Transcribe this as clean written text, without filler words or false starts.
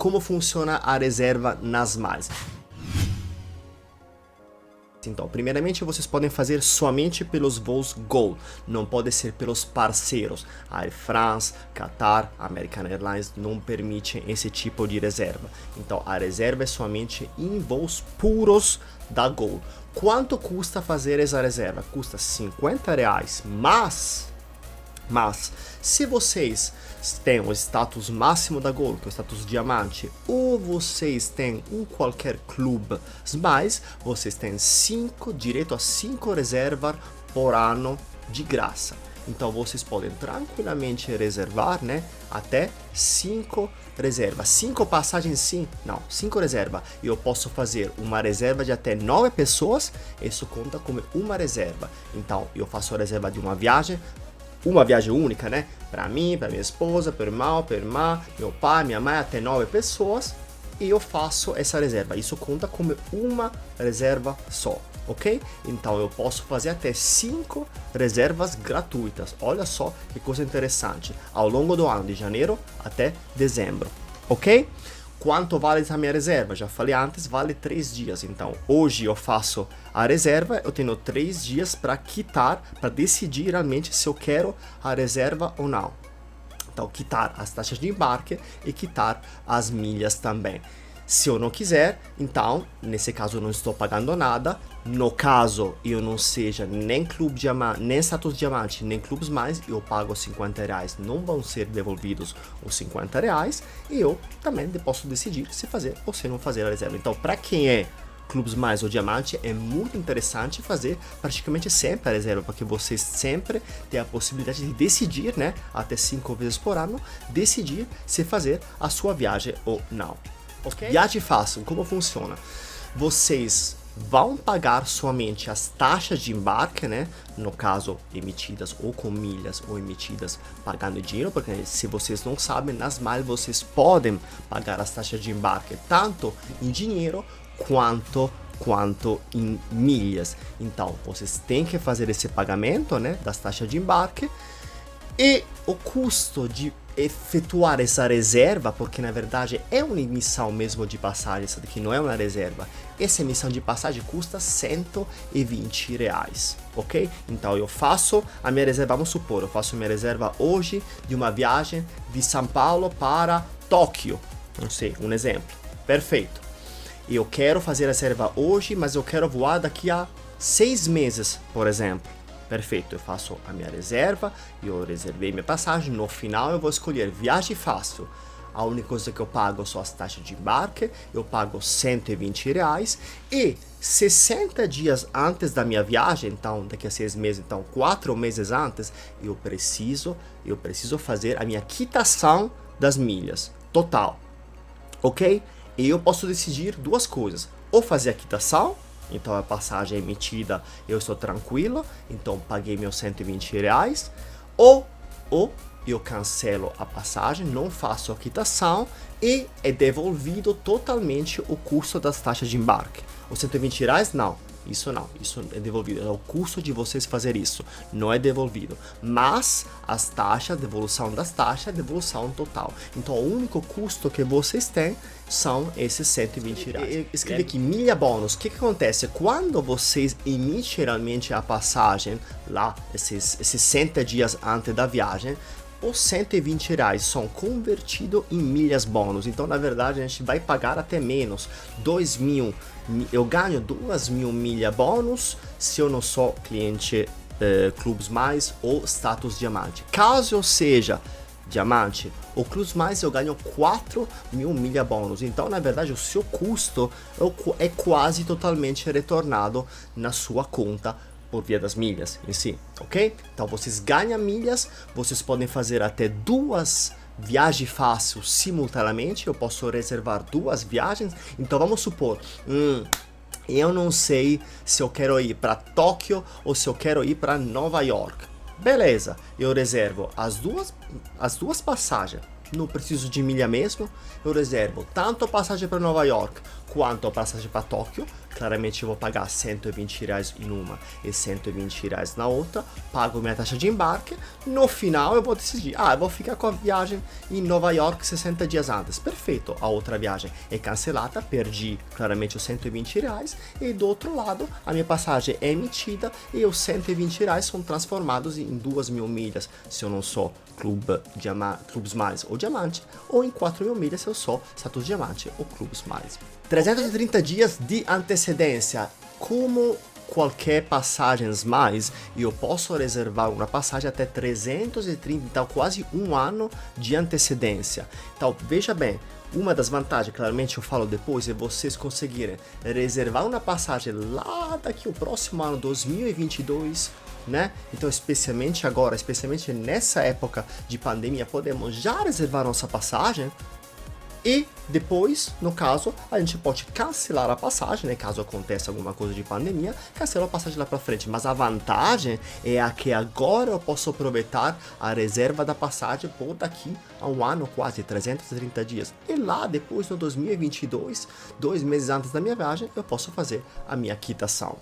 como funciona a reserva nas Miles. Então, primeiramente, vocês podem fazer somente pelos voos Gol, não pode ser pelos parceiros. A Air France, Qatar, American Airlines não permitem esse tipo de reserva. Então, a reserva é somente em voos puros da Gol. Quanto custa fazer essa reserva? Custa R$50, mas se vocês têm o status máximo da Gol, que é o status diamante, ou vocês têm qualquer clube mais, vocês têm direito a 5 reservas por ano de graça. Então vocês podem tranquilamente reservar, né, até 5 reservas. 5 passagens sim? Não, 5 reservas. E eu posso fazer uma reserva de até 9 pessoas, isso conta como uma reserva. Então eu faço a reserva de uma viagem única, né? Para mim, para minha esposa, para o irmão, para a irmã, meu pai, minha mãe, até 9 pessoas. E eu faço essa reserva. Isso conta como uma reserva só, ok? Então eu posso fazer até 5 reservas gratuitas. Olha só que coisa interessante. Ao longo do ano, de janeiro até dezembro, ok? Quanto vale essa minha reserva? Já falei antes, vale 3 dias. Então, hoje eu faço a reserva, eu tenho 3 dias para quitar, para decidir realmente se eu quero a reserva ou não. Então, quitar as taxas de embarque e quitar as milhas também. Se eu não quiser, então, nesse caso eu não estou pagando nada. No caso, eu não seja nem clube diamante, nem status diamante, nem clubes mais, eu pago R$50. Não vão ser devolvidos os R$50 e eu também posso decidir se fazer ou se não fazer a reserva. Então, para quem é clubes mais ou diamante, é muito interessante fazer praticamente sempre a reserva, porque vocês sempre têm a possibilidade de decidir, né, até 5 vezes por ano, decidir se fazer a sua viagem ou não. Okay? Viagem fácil, como funciona? Vocês vão pagar somente as taxas de embarque, né? No caso, emitidas ou com milhas ou emitidas pagando dinheiro, porque se vocês não sabem, nas Miles vocês podem pagar as taxas de embarque tanto em dinheiro quanto em milhas. Então, vocês têm que fazer esse pagamento, né, das taxas de embarque e o custo de efetuar essa reserva, porque na verdade é uma emissão mesmo de passagem, isso daqui não é uma reserva. Essa emissão de passagem custa R$120, ok? Então eu faço a minha reserva, vamos supor, eu faço a minha reserva hoje de uma viagem de São Paulo para Tóquio, não sei, um exemplo, perfeito. Eu quero fazer a reserva hoje, mas eu quero voar daqui a 6 meses, por exemplo. Perfeito, eu faço a minha reserva, eu reservei minha passagem, no final eu vou escolher viagem fácil. A única coisa que eu pago são as taxas de embarque, eu pago R$120 e 60 dias antes da minha viagem, então daqui a 6 meses, então 4 meses antes, eu preciso fazer a minha quitação das milhas, total, ok? E eu posso decidir duas coisas, ou fazer a quitação, então a passagem é emitida, eu estou tranquilo, então paguei meus R$120, ou eu cancelo a passagem, não faço a quitação e é devolvido totalmente o custo das taxas de embarque. Os R$120 não, isso é devolvido, é o custo de vocês fazer isso, não é devolvido, mas as taxas, devolução das taxas, devolução total. Então o único custo que vocês têm são esses R$120. Escreve aqui, milha bônus. O que acontece? Quando vocês emitem realmente a passagem, lá, esses 60 dias antes da viagem, os R$120 são convertidos em milhas bônus. Então, na verdade, a gente vai pagar até menos, 2.000. Eu ganho 2.000 milhas bônus se eu não sou cliente Clubes Mais ou status diamante. Caso eu seja diamante ou Clubes Mais, eu ganho 4.000 milhas bônus. Então, na verdade, o seu custo é quase totalmente retornado na sua conta por via das milhas em si, ok? Então vocês ganham milhas, vocês podem fazer até 2 viagens fáceis simultaneamente, eu posso reservar 2 viagens, então vamos supor, eu não sei se eu quero ir para Tóquio ou se eu quero ir para Nova York. Beleza, eu reservo as duas passagens não preciso de milha mesmo, eu reservo tanto a passagem para Nova York quanto a passagem para Tóquio. Claramente eu vou pagar R$ 120 em uma e R$ 120 na outra, pago minha taxa de embarque, no final eu vou decidir, eu vou ficar com a viagem em Nova York 60 dias antes, perfeito, a outra viagem é cancelada, perdi claramente os R$ 120 e do outro lado a minha passagem é emitida e os R$ 120 são transformados em 2.000 milhas, se eu não sou Clube Smiles ou Diamante, ou em 4.000 milhas se eu sou Status Diamante ou Clube Smiles. 330 dias de antecedência. Como qualquer passagem Smiles, eu posso reservar uma passagem até 330, então quase um ano de antecedência. Então veja bem, uma das vantagens, claramente eu falo depois, é vocês conseguirem reservar uma passagem lá daqui o próximo ano, 2022, né? Então, especialmente agora, especialmente nessa época de pandemia, podemos já reservar nossa passagem e depois, no caso, a gente pode cancelar a passagem, né? Caso aconteça alguma coisa de pandemia, cancela a passagem lá pra frente. Mas a vantagem é a que agora eu posso aproveitar a reserva da passagem por daqui a um ano, quase 330 dias. E lá depois, no 2022, 2 meses antes da minha viagem, eu posso fazer a minha quitação.